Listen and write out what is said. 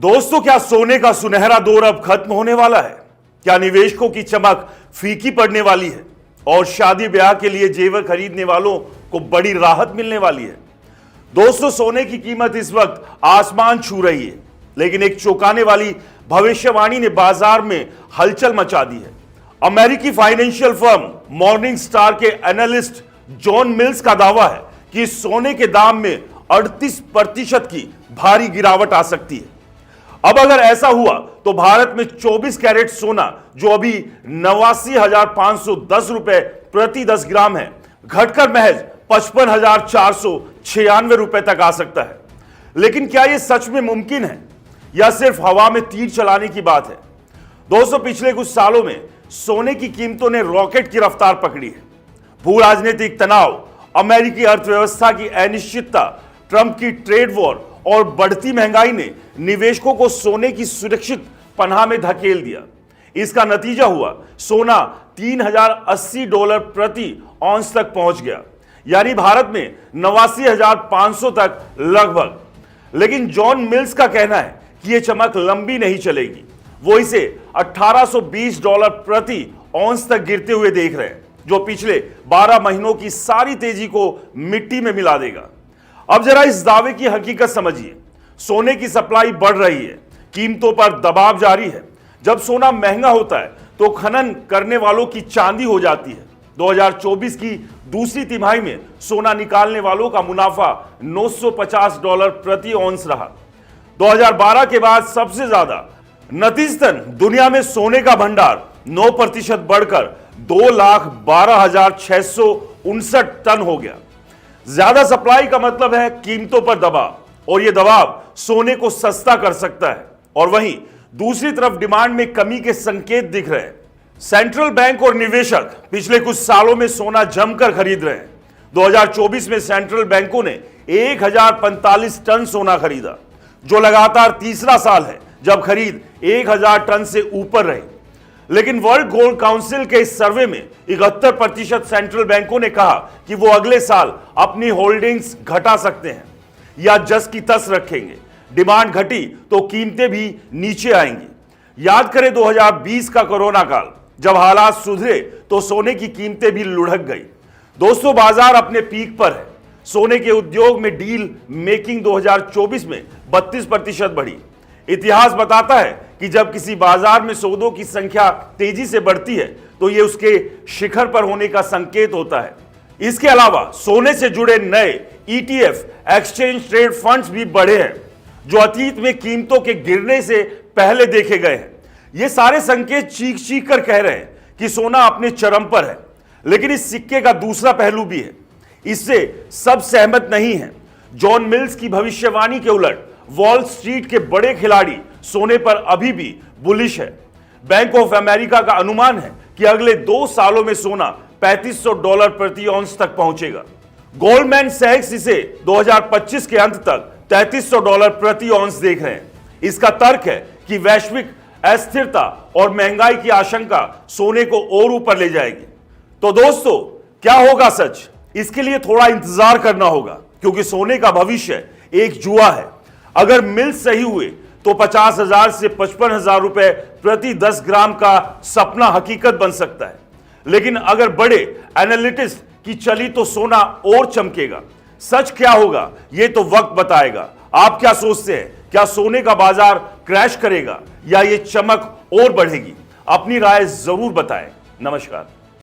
दोस्तों, क्या सोने का सुनहरा दौर अब खत्म होने वाला है? क्या निवेशकों की चमक फीकी पड़ने वाली है और शादी ब्याह के लिए जेवर खरीदने वालों को बड़ी राहत मिलने वाली है? दोस्तों, सोने की कीमत इस वक्त आसमान छू रही है, लेकिन एक चौंकाने वाली भविष्यवाणी ने बाजार में हलचल मचा दी है। अमेरिकी फाइनेंशियल फर्म मॉर्निंग स्टार के एनालिस्ट जॉन मिल्स का दावा है कि सोने के दाम में 38% की भारी गिरावट आ सकती है। अब अगर ऐसा हुआ तो भारत में 24 कैरेट सोना, जो अभी 89,510 रुपए प्रति 10 ग्राम है, घटकर महज 55,496 रुपए तक आ सकता है। लेकिन क्या यह सच में मुमकिन है या सिर्फ हवा में तीर चलाने की बात है? दोस्तों, पिछले कुछ सालों में सोने की कीमतों ने रॉकेट की रफ्तार पकड़ी है। भू राजनीतिक तनाव, अमेरिकी अर्थव्यवस्था की अनिश्चितता, ट्रंप की ट्रेड वॉर और बढ़ती महंगाई ने निवेशकों को सोने की सुरक्षित पनाह में धकेल दिया। इसका नतीजा हुआ सोना $3,080 प्रति औंस तक पहुंच गया, यानी भारत में 89,500 तक लगभग। लेकिन जॉन मिल्स का कहना है कि यह चमक लंबी नहीं चलेगी। वो इसे $1,820 प्रति औंस तक गिरते हुए देख रहे हैं, जो पिछले 12 महीनों की सारी तेजी को मिट्टी में मिला देगा। अब जरा इस दावे की हकीकत समझिए। सोने की सप्लाई बढ़ रही है, कीमतों पर दबाव जारी है। जब सोना महंगा होता है तो खनन करने वालों की चांदी हो जाती है। 2024 की दूसरी तिमाही में सोना निकालने वालों का मुनाफा $950 प्रति औंस रहा। 2012 के बाद सबसे ज्यादा। नतीजतन दुनिया में सोने का भंडार 9% बढ़कर 2,12,659 टन हो गया। ज्यादा सप्लाई का मतलब है कीमतों पर दबाव, और यह दबाव सोने को सस्ता कर सकता है। और वहीं दूसरी तरफ डिमांड में कमी के संकेत दिख रहे हैं। सेंट्रल बैंक और निवेशक पिछले कुछ सालों में सोना जमकर खरीद रहे हैं। 2024 में सेंट्रल बैंकों ने 1,045 टन सोना खरीदा, जो लगातार तीसरा साल है जब खरीद 1,000 टन से ऊपर रही। लेकिन वर्ल्ड गोल्ड काउंसिल के इस सर्वे में 71% सेंट्रल बैंकों ने कहा कि वो अगले साल अपनी होल्डिंग्स घटा सकते हैं या जस की तस रखेंगे। डिमांड घटी तो कीमतें भी नीचे आएंगी। याद करें 2020 का कोरोना काल, जब हालात सुधरे तो सोने की कीमतें भी लुढ़क गई। दोस्तों, बाजार अपने पीक पर है। सोने के उद्योग में डील मेकिंग 2024 में 32% बढ़ी। इतिहास बताता है कि जब किसी बाजार में सौदों की संख्या तेजी से बढ़ती है तो यह उसके शिखर पर होने का संकेत होता है। इसके अलावा सोने से जुड़े नए ETF, एक्सचेंज ट्रेड फंड्स भी बढ़े हैं, जो अतीत में कीमतों के गिरने से पहले देखे गए हैं। ये सारे संकेत चीख चीख कर कह रहे हैं कि सोना अपने चरम पर है। लेकिन इस सिक्के का दूसरा पहलू भी है। इससे सब सहमत नहीं है। जॉन मिल्स की भविष्यवाणी के उलट वॉल स्ट्रीट के बड़े खिलाड़ी सोने पर अभी भी बुलिश है। बैंक ऑफ अमेरिका का अनुमान है कि अगले 2 सालों में सोना $3,500 प्रति औंस तक पहुंचेगा। गोल्डमैन सैक्स इसे 2025 के अंत तक $3,300 प्रति औंस देख रहे हैं। इसका तर्क है कि वैश्विक अस्थिरता और महंगाई की आशंका सोने को और ऊपर ले जाएगी। तो दोस्तों, क्या होगा सच? इसके लिए थोड़ा इंतजार करना होगा, क्योंकि सोने का भविष्य एक जुआ है। अगर मिल सही हुए तो 50,000 से 55,000 रुपए प्रति 10 ग्राम का सपना हकीकत बन सकता है। लेकिन अगर बड़े एनालिटिस्ट की चली तो सोना और चमकेगा। सच क्या होगा यह तो वक्त बताएगा। आप क्या सोचते हैं? क्या सोने का बाजार क्रैश करेगा या यह चमक और बढ़ेगी? अपनी राय जरूर बताएं। नमस्कार।